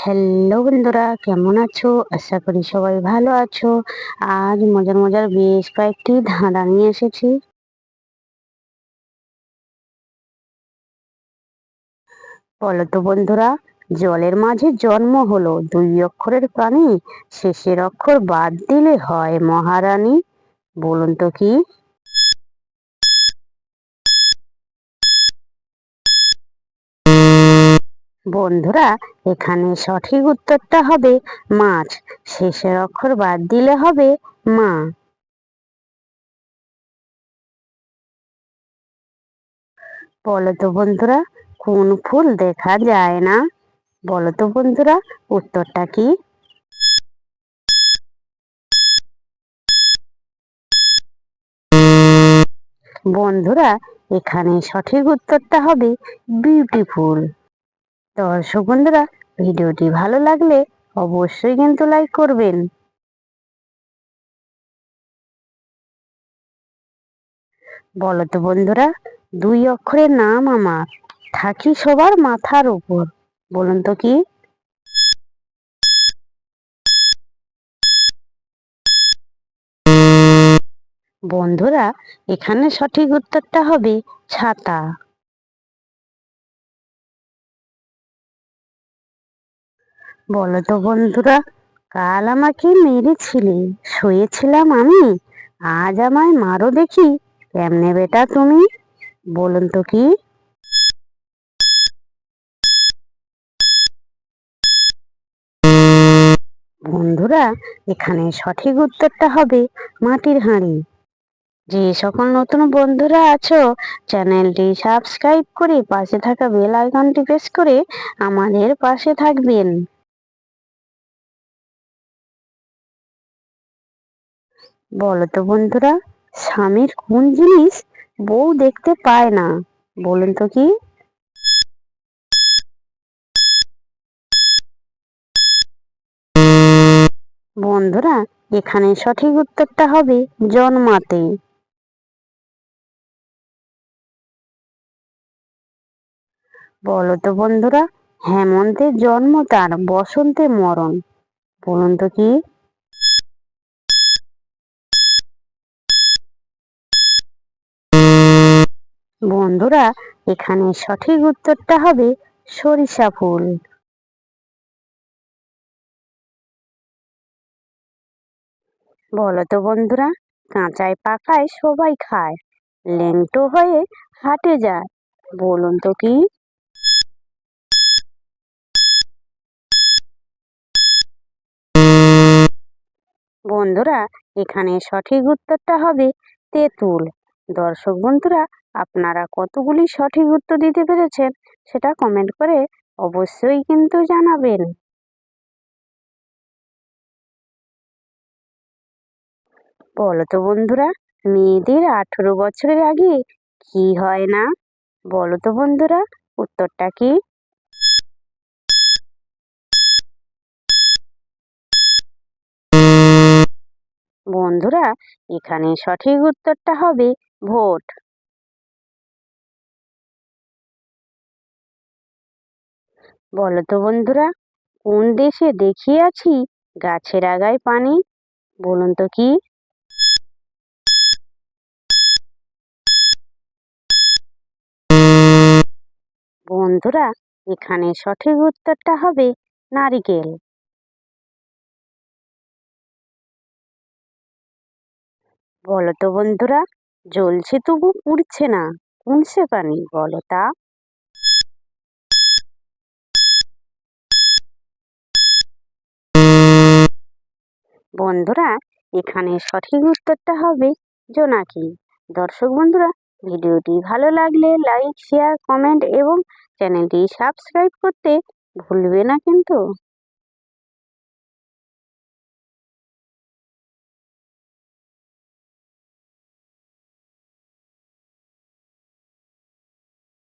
Hello বন্ধুরা, কেমন আছো? আশা করি সবাই ভালো আছো। আজ মজার মজার বেশ কয়েকটি ধাঁধা নিয়ে এসেছি। বলো তো বন্ধুরা, জলের মাঝে জন্ম হলো দুই অক্ষরের প্রাণী, শেষের অক্ষর বাদ দিলে হয় মহারানী। বলুন তো কি? বন্ধুরা, এখানে সঠিক উত্তরটা হবে মাছ, শেষের অক্ষর বাদ দিলে হবে মা। বলো তো বন্ধুরা, কোন ফুল দেখা যায় না? বলো তো বন্ধুরা, উত্তরটা কি? বন্ধুরা, এখানে সঠিক উত্তরটা হবে বিউটিফুল। দর্শক বন্ধুরা, ভিডিওটি ভালো লাগলে অবশ্যই কিন্তু লাইক করবেন। বলো তো বন্ধুরা, দুই অক্ষরের নাম আমার, থাকি সবার মাথার উপর। বলুন তো কি? বন্ধুরা, এখানে সঠিক উত্তরটা হবে ছাতা। বলো তো বন্ধুরা, কাল আমাকে মেরেছিলে, শুয়েছিলাম আমি, আজ আমায় মারো দেখি, কেমনে বেটা তুমি? বলুন তো কি? বন্ধুরা, এখানে সঠিক উত্তরটা হবে মাটির হাঁড়ি। যে সকল নতুন বন্ধুরা আছো, চ্যানেলটি সাবস্ক্রাইব করে পাশে থাকা বেল আইকনটি প্রেস করে আমাদের পাশে থাকবেন। বলো তো বন্ধুরা, স্বামীর কোন জিনিস বউ দেখতে পায় না? বলুন তো কি? বন্ধুরা, এখানে সঠিক উত্তরটা হবে জন্মাতে। বলো তো বন্ধুরা, হেমন্তে জন্ম তার, বসন্তে মরণ। বলুন তো কি? বন্ধুরা, এখানে সঠিক উত্তরটা হবে সরিষা ফুল। বলো তো বন্ধুরা, কাঁচায় পাকায় সবাই খায়, ল্যাংটো হয়ে হাটে যায়। বলুন তো কি? বন্ধুরা, এখানে সঠিক উত্তরটা হবে তেঁতুল। দর্শক বন্ধুরা, আপনারা কতগুলি সঠিক উত্তর দিতে পেরেছেন সেটা কমেন্ট করে অবশ্যই কিন্তু জানাবেন। বলো তো বন্ধুরা, মেয়েদের 18 বছরের আগে কি হয় না? বলো তো বন্ধুরা, উত্তরটা কি? বন্ধুরা, এখানে সঠিক উত্তরটা হবে ভোট। বলো তো বন্ধুরা, কোন দেশে দেখিয়াছি গাছের আগায় পানি? বলুন তো কি? বন্ধুরা, এখানে সঠিক উত্তরটা হবে নারিকেল। বলো তো বন্ধুরা, জ্বলছে তবু পুড়ছে না, কোন সে পানি? বলো তা? বন্ধুরা, এখানে সঠিক উত্তরটা হবে জোনাকি। দর্শক বন্ধুরা, ভিডিওটি ভালো লাগলে লাইক, শেয়ার, কমেন্ট এবং চ্যানেলটি সাবস্ক্রাইব করতে ভুলবে না কিন্তু।